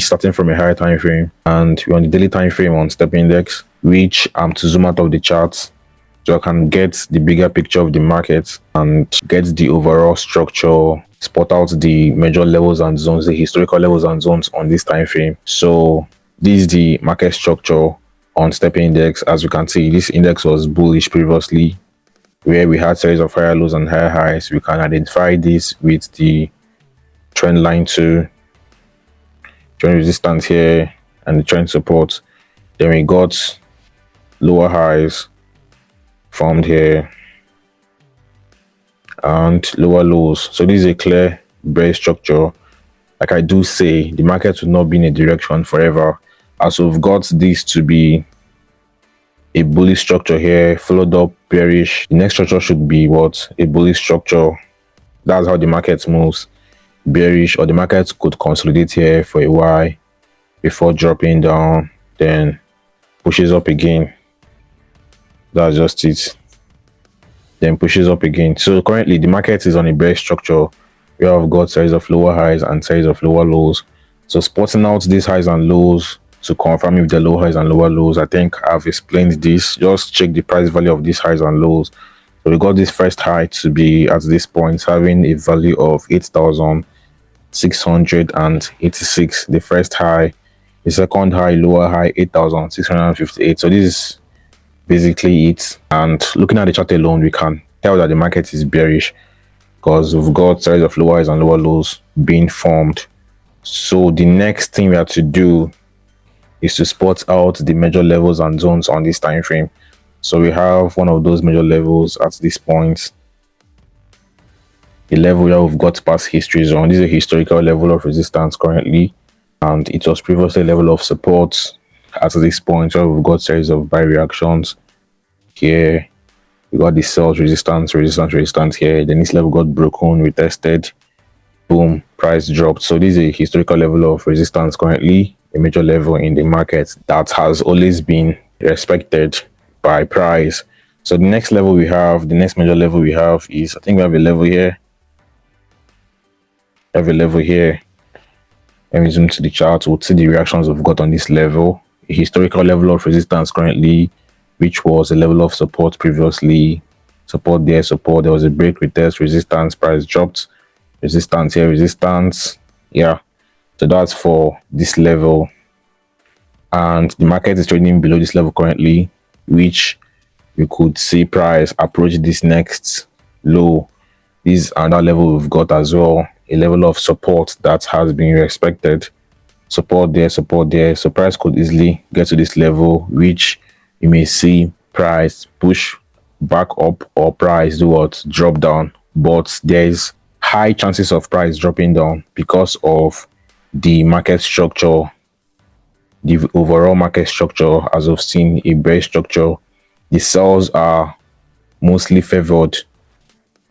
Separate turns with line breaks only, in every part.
starting from a higher time frame, and we're on the daily time frame on step index, which I'm to zoom out of the charts so I can get the bigger picture of the market and get the overall structure, spot out the major levels and zones, the historical levels and zones on this time frame. So this is the market structure on step index. As you can see, this index was bullish previously, where we had series of higher lows and higher highs. We can identify this with the trend line to trend resistance here and the trend support. Then we got lower highs formed here and lower lows. So this is a clear bearish structure. Like I do say, the market will not be in a direction forever, as we've got this to be a bullish structure here, followed up bearish. The next structure should be what? A bullish structure. That's how the market moves, bearish, or the market could consolidate here for a while before dropping down, then pushes up again. That's just it. Then pushes up again. So currently the market is on a bearish structure. We have got series of lower highs and series of lower lows. So spotting out these highs and lows to confirm if the low highs and lower lows, I think I've explained this. Just check the price value of these highs and lows. So we got this first high to be at this point having a value of 8,686. The first high, the second high, lower high, 8,658. So this is basically it. And looking at the chart alone, we can tell that the market is bearish because we've got series of lower highs and lower lows being formed. So the next thing we have to do is to spot out the major levels and zones on this time frame. So we have one of those major levels at this point, the level where we've got past history zone. This is a historical level of resistance currently, and it was previously a level of support at this point where we've got series of buy reactions here. We got the sales resistance here. Then this level got broken, retested, boom, price dropped. So this is a historical level of resistance currently, a major level in the market that has always been respected by price. So the next level we have, the next major level we have is, I think we have a level here. We have a level here. Let me zoom to the chart. We'll see the reactions we've got on this level. A historical level of resistance currently, which was a level of support previously. Support there, support. There was a break, retest, resistance, price dropped. Resistance here, resistance. Yeah. So that's for this level. And the market is trading below this level currently, which we could see price approach this next low. This is another level we've got as well, a level of support that has been respected. Support there, support there. So price could easily get to this level, which you may see price push back up or price do what? Drop down. But there's high chances of price dropping down because of the market structure, the overall market structure. As we've seen, a bearish structure, the sells are mostly favored.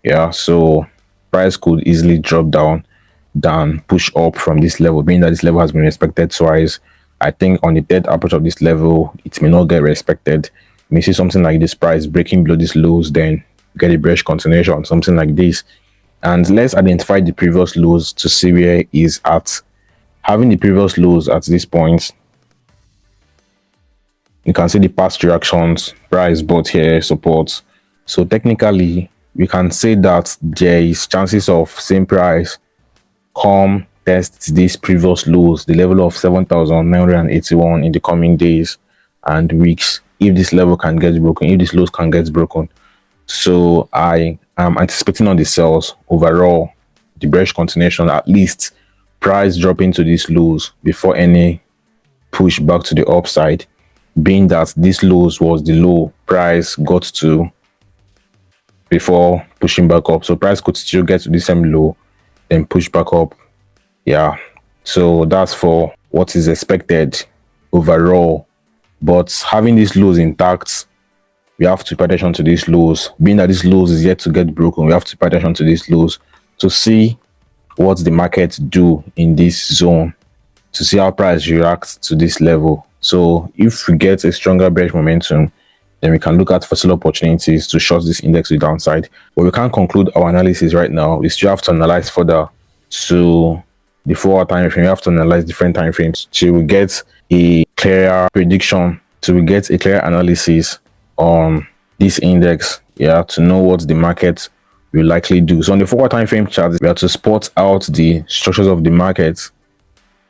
Yeah, so price could easily drop down than push up from this level, being that this level has been respected twice. I think on the third approach of this level, it may not get respected. You may see something like this, price breaking below these lows, then get a bearish continuation, something like this. And let's identify the previous lows to see where it is at. Having the previous lows at this point, you can see the past reactions, price bought here, support. So technically, we can say that there is chances of same price come test these previous lows, the level of 7,981 in the coming days and weeks, if this level can get broken, if this lows can get broken. So I am anticipating on the sells overall, the bearish continuation, at least price dropping to these lows before any push back to the upside, being that this lows was the low price got to before pushing back up. So price could still get to the same low, then push back up. Yeah, so that's for what is expected overall. But having these lows intact, we have to pay attention to these lows. Being that these lows is yet to get broken, we have to pay attention to these lows to see what the market do in this zone, to see how price reacts to this level. So if we get a stronger bearish momentum, then we can look at fossil opportunities to short this index to downside. But we can't conclude our analysis right now. We still have to analyze further to the 4-hour time frame, you have to analyze different time frames to get a clearer prediction, to get a clear analysis on this index, to know what the market will likely do. So on the 4-hour time frame chart, we have to spot out the structures of the market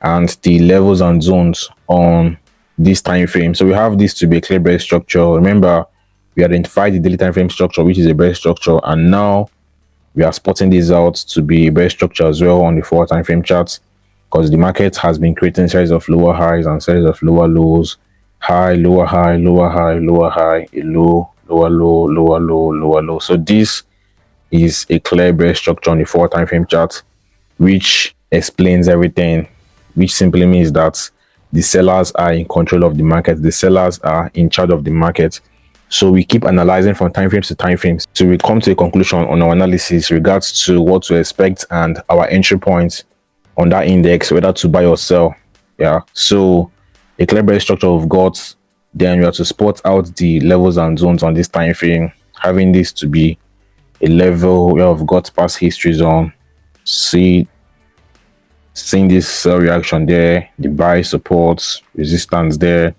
and the levels and zones on this time frame. So we have this to be a clear bearish structure. Remember, we identified the daily time frame structure, which is a bearish structure, and now we are spotting this out to be a bearish structure as well on the 4-hour time frame charts, because the market has been creating series of lower highs and series of lower lows, high, lower high, lower high, lower high, a low, lower low, lower low, lower low. So this is a clear bearish structure on the 4-hour time frame chart, which explains everything, which simply means that the sellers are in control of the market, the sellers are in charge of the market. So we keep analyzing from time frames to time frames, so we come to a conclusion on our analysis regards to what to expect and our entry points on that index, whether to buy or sell. So a clear bearish structure we've got, then we have to spot out the levels and zones on this time frame, having this to be a level where we've got past histories on, seeing this sell reaction there, the buy supports, resistance there,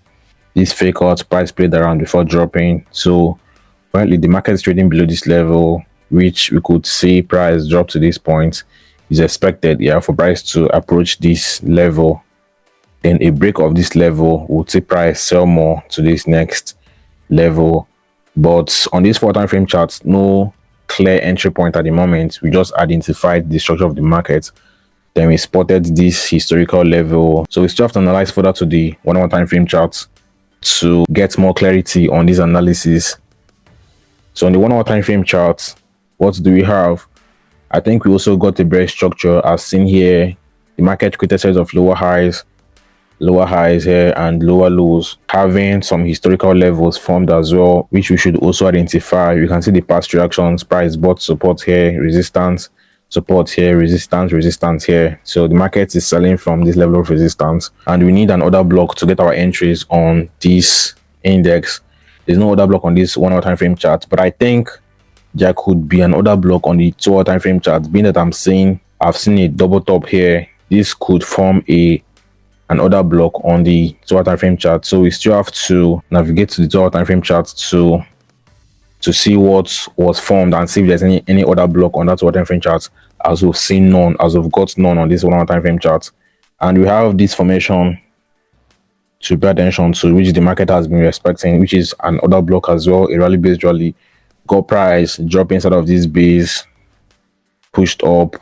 this fake out price played around before dropping. So currently the market is trading below this level, which we could see price drop to this point. Is expected for price to approach this level, then a break of this level will see price sell more to this next level. But on this 4-hour time frame chart, no clear entry point at the moment. We just identified the structure of the market, then we spotted this historical level. So we still have to analyze further to the 1-hour time frame chart to get more clarity on this analysis. So on the 1-hour time frame chart, what do we have? I think we also got a bearish structure as seen here. The market created series of lower highs here and lower lows, having some historical levels formed as well, which we should also identify. You can see the past reactions, price bought support here, resistance, support here, resistance here. So the market is selling from this level of resistance, and we need an order block to get our entries on this index. There's no order block on this 1-hour time frame chart, but I think there could be an order block on the 2-hour time frame chart, being that I've seen a double top here. This could form an order block on the 2-hour time frame chart. So we still have to navigate to the 2-hour time frame chart to see what was formed and see if there's any order block on that 2-hour time frame chart, as we've seen none, as we've got none on this 1-hour time frame chart. And we have this formation to pay attention to, which the market has been respecting, which is an order block as well, a rally based rally. Got price drop inside of this base, pushed up,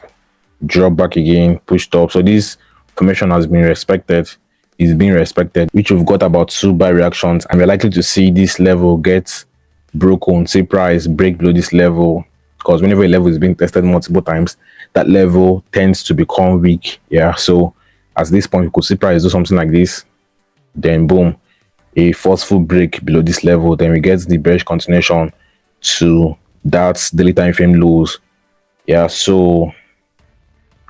drop back again, pushed up. So this formation has been respected, is being respected, which we've got about 2 buy reactions, and we're likely to see this level get broken, see price break below this level, because whenever a level is being tested multiple times, that level tends to become weak. So at this point, we could see price do something like this, then boom, a forceful break below this level, then we get the bearish continuation to that daily time frame lows. So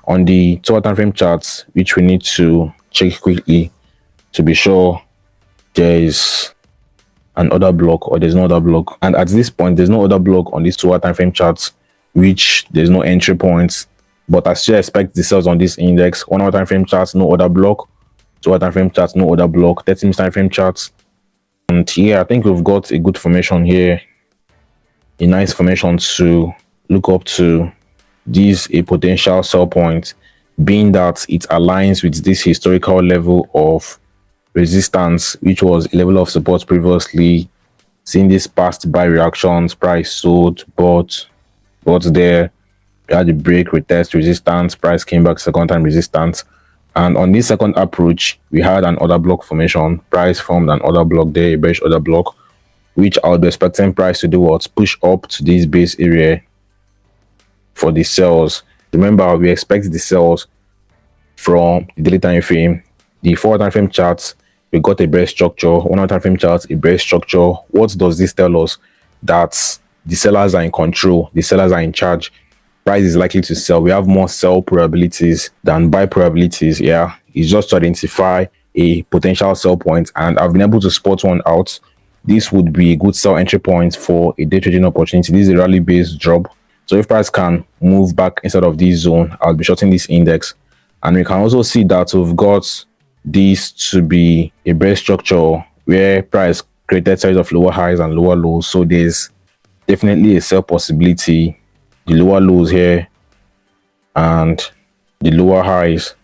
on the 2-hour time frame charts, which we need to check quickly to be sure there is an order block or there's no order block. And at this point, there's no order block on these 2-hour time frame charts, which there's no entry points. But I still expect the sales on this index. 1-hour time frame charts, no order block. 2-hour time frame charts, no order block. 30-minute time frame charts, and I think we've got a good formation here, a nice formation to look up to. This a potential sell point, being that it aligns with this historical level of resistance, which was a level of support previously. Seeing this past buy reactions, price sold, bought there. We had the break, retest, resistance, price came back, second time resistance. And on this second approach, we had an order block formation. Price formed an order block there, a bearish order block, which I would be expecting price to do what? Push up to this base area for the sells. Remember, we expect the sells from the daily time frame. The 4-hour time frame charts, we got a bearish structure. 1-hour time frame charts, a bearish structure. What does this tell us? That the sellers are in control, the sellers are in charge. Price is likely to sell. We have more sell probabilities than buy probabilities. It's just to identify a potential sell point, and I've been able to spot one out. This would be a good sell entry point for a day trading opportunity. This is a rally based drop, so if price can move back inside of this zone, I'll be shorting this index And we can also see that we've got this to be a bear structure where price created series of lower highs and lower lows. So there's definitely a sell possibility. The lower lows here and the lower highs.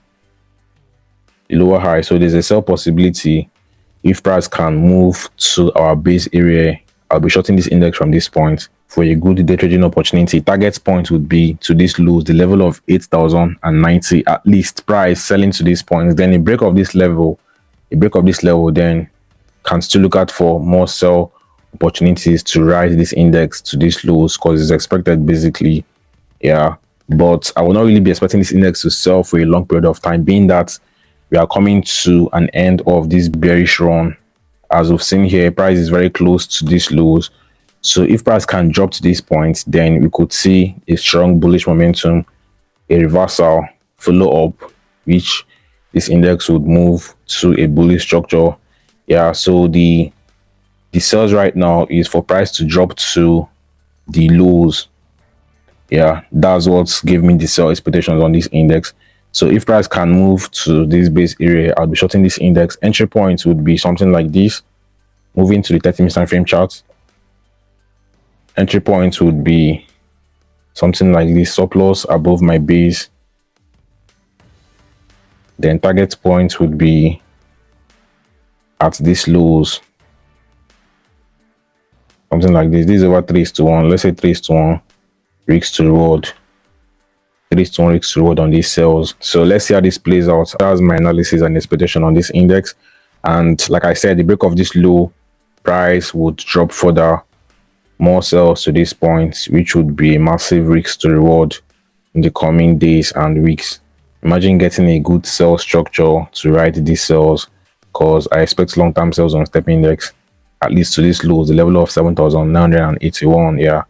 So there's a sell possibility if price can move to our base area. I'll be shorting this index from this point for a good day trading opportunity. Target point would be to this lows, the level of 8,090 at least. Price selling to these points, then a break of this level, then can still look out for more sell opportunities to rise this index to this lows, because it's expected basically. Yeah, but I will not really be expecting this index to sell for a long period of time, being that we are coming to an end of this bearish run. As we've seen here, price is very close to these lows. So if price can drop to this point, then we could see a strong bullish momentum, a reversal, follow up, which this index would move to a bullish structure. Yeah, so the sells right now is for price to drop to the lows. Yeah, that's what gave me the sell expectations on this index. So if price can move to this base area, I'll be shorting this index. Entry points would be something like this. Moving to the 30-minute time frame chart, entry points would be something like this, stop loss above my base. Then target points would be at these lows, something like this. This is over 3:1. Let's say 3:1 risk to reward. 3:1 risk to reward on these sales. So let's see how this plays out. That's my analysis and expectation on this index. And like I said, the break of this low, price would drop further, more sales to this point, which would be a massive risk to reward in the coming days and weeks. Imagine getting a good sell structure to ride these sales, because I expect long-term sales on step index at least to this low, the level of 7,981. Yeah,